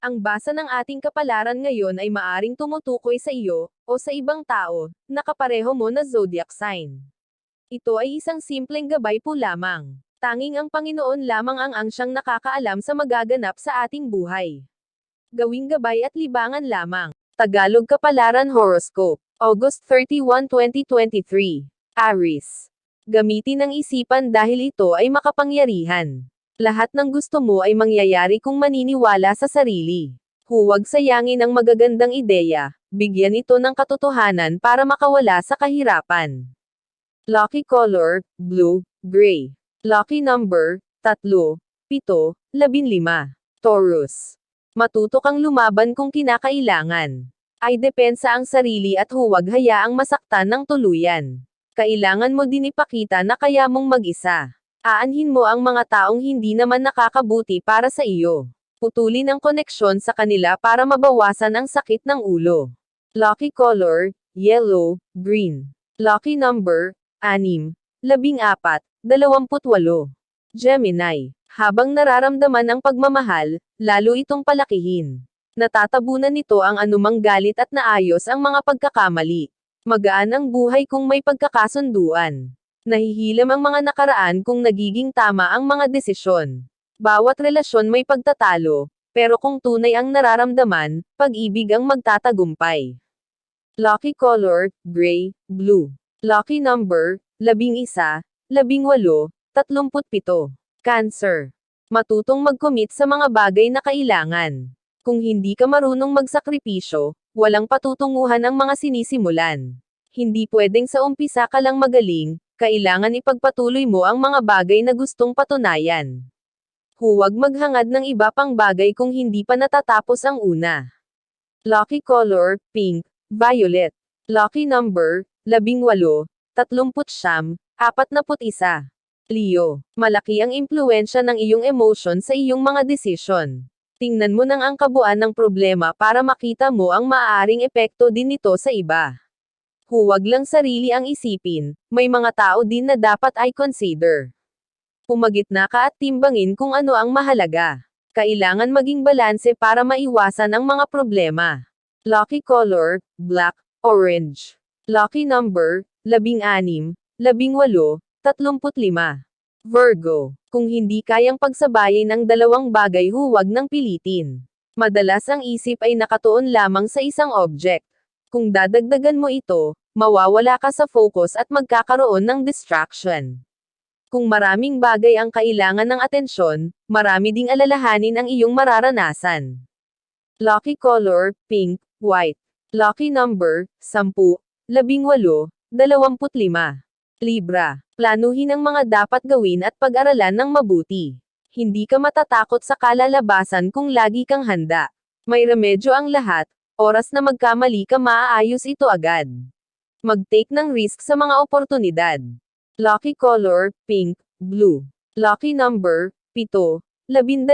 Ang basa ng ating kapalaran ngayon ay maaring tumutukoy sa iyo, o sa ibang tao, na kapareho mo na zodiac sign. Ito ay isang simpleng gabay po lamang. Tanging ang Panginoon lamang ang siyang nakakaalam sa magaganap sa ating buhay. Gawing gabay at libangan lamang. Tagalog Kapalaran Horoscope, August 31, 2023. Aries. Gamitin ang isipan dahil ito ay makapangyarihan. Lahat ng gusto mo ay mangyayari kung maniniwala sa sarili. Huwag sayangin ang magagandang ideya, bigyan ito ng katotohanan para makawala sa kahirapan. Lucky color, blue, gray. Lucky number, 3, 7, 15. Taurus. Matuto kang lumaban kung kinakailangan. Ay depensa ang sarili at huwag hayaang masaktan ng tuluyan. Kailangan mo din ipakita na kaya mong mag-isa. Aanhin mo ang mga taong hindi naman nakakabuti para sa iyo. Putulin ang koneksyon sa kanila para mabawasan ang sakit ng ulo. Lucky color, yellow, green. Lucky number, 6, 14, 28. Gemini. Habang nararamdaman ang pagmamahal, lalo itong palakihin. Natatabunan nito ang anumang galit at naayos ang mga pagkakamali. Magaan ang buhay kung may pagkakasunduan. Nahihilam ang mga nakaraan kung nagiging tama ang mga desisyon. Bawat relasyon may pagtatalo, pero kung tunay ang nararamdaman, pag-ibig ang magtatagumpay. Lucky color, gray, blue. Lucky number, 11, 18, 37. Cancer. Matutong mag-commit sa mga bagay na kailangan. Kung hindi ka marunong magsakripisyo, walang patutunguhan ang mga sinisimulan. Hindi pwedeng sa umpisa ka lang magaling, kailangan ipagpatuloy mo ang mga bagay na gustong patunayan. Huwag maghangad ng iba pang bagay kung hindi pa natatapos ang una. Lucky color, pink, violet. Lucky number, 18, 39, 41. Leo. Malaki ang impluensya ng iyong emotion sa iyong mga desisyon. Tingnan mo nang ang kabuuan ng problema para makita mo ang maaaring epekto din nito sa iba. Huwag lang sarili ang isipin, may mga tao din na dapat ay consider. Pumagitna ka at timbangin kung ano ang mahalaga. Kailangan maging balanse para maiwasan ang mga problema. Lucky color, black, orange. Lucky number, 16, 18, 35. Virgo. Kung hindi kayang pagsabayin ang dalawang bagay huwag nang pilitin. Madalas ang isip ay nakatuon lamang sa isang object. Kung dadagdagan mo ito, mawawala ka sa focus at magkakaroon ng distraction. Kung maraming bagay ang kailangan ng atensyon, marami ding alalahanin ang iyong mararanasan. Lucky color, pink, white. Lucky number, 10, 18, 25. Libra. Planuhin ang mga dapat gawin at pag-aralan ng mabuti. Hindi ka matatakot sa kalalabasan kung lagi kang handa. May remedyo ang lahat. Oras na magkamali ka maaayos ito agad. Mag-take ng risk sa mga oportunidad. Lucky color, pink, blue. Lucky number, 7, 12,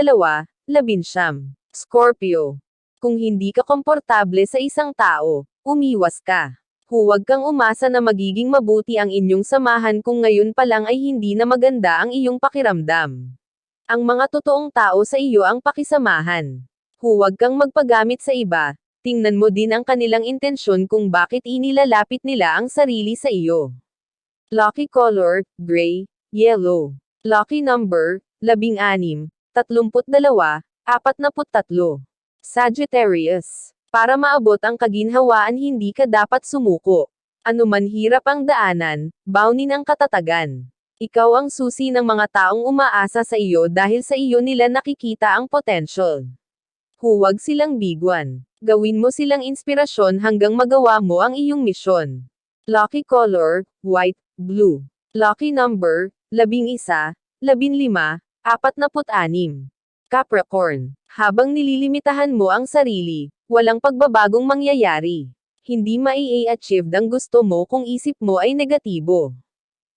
11. Scorpio. Kung hindi ka komportable sa isang tao, umiwas ka. Huwag kang umasa na magiging mabuti ang inyong samahan kung ngayon pa lang ay hindi na maganda ang iyong pakiramdam. Ang mga totoong tao sa iyo ang pakisamahan. Huwag kang magpagamit sa iba. Tingnan mo din ang kanilang intensyon kung bakit inilalapit nila ang sarili sa iyo. Lucky color, gray, yellow. Lucky number, 16, 32, 43. Sagittarius. Para maabot ang kaginhawaan hindi ka dapat sumuko. Anuman hirap ang daanan, baunin ang katatagan. Ikaw ang susi ng mga taong umaasa sa iyo dahil sa iyo nila nakikita ang potential. Huwag silang biguan. Gawin mo silang inspirasyon hanggang magawa mo ang iyong misyon. Lucky color, white, blue. Lucky number, 11, 15, 46. Capricorn. Habang nililimitahan mo ang sarili, walang pagbabagong mangyayari. Hindi mai-achieve ang gusto mo kung isip mo ay negatibo.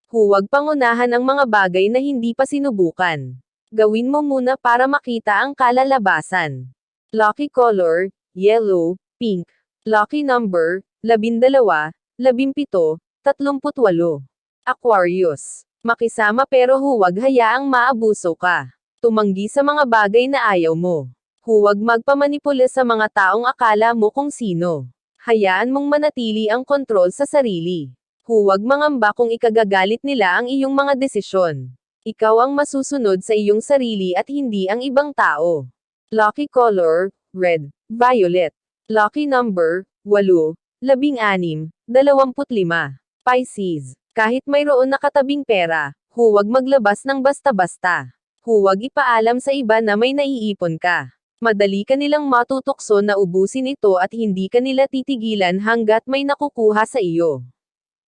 Huwag pangunahan ang mga bagay na hindi pa sinubukan. Gawin mo muna para makita ang kalalabasan. Lucky color, yellow, pink. Lucky number, 12, 17, 38. Aquarius. Makisama pero huwag hayaang maabuso ka. Tumanggi sa mga bagay na ayaw mo. Huwag magpamanipula sa mga taong akala mo kung sino. Hayaan mong manatili ang kontrol sa sarili. Huwag mangamba kung ikagagalit nila ang iyong mga desisyon. Ikaw ang masusunod sa iyong sarili at hindi ang ibang tao. Lucky color, red, violet. Lucky number, 8, 16, 25. Pisces. Kahit mayroon na katabing pera, huwag maglabas ng basta-basta. Huwag ipaalam sa iba na may naiipon ka. Madali ka nilang matutokso na ubusin ito at hindi ka nila titigilan hanggat may nakukuha sa iyo.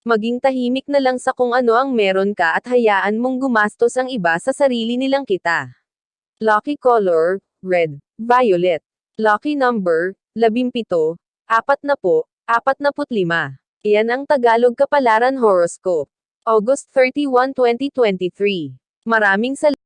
Maging tahimik na lang sa kung ano ang meron ka at hayaan mong gumastos ang iba sa sarili nilang kita. Lucky color, red, violet. Lucky number, 17, 40, 45. Iyan ang Tagalog Kapalaran Horoscope. August 31, 2023. Maraming salamat.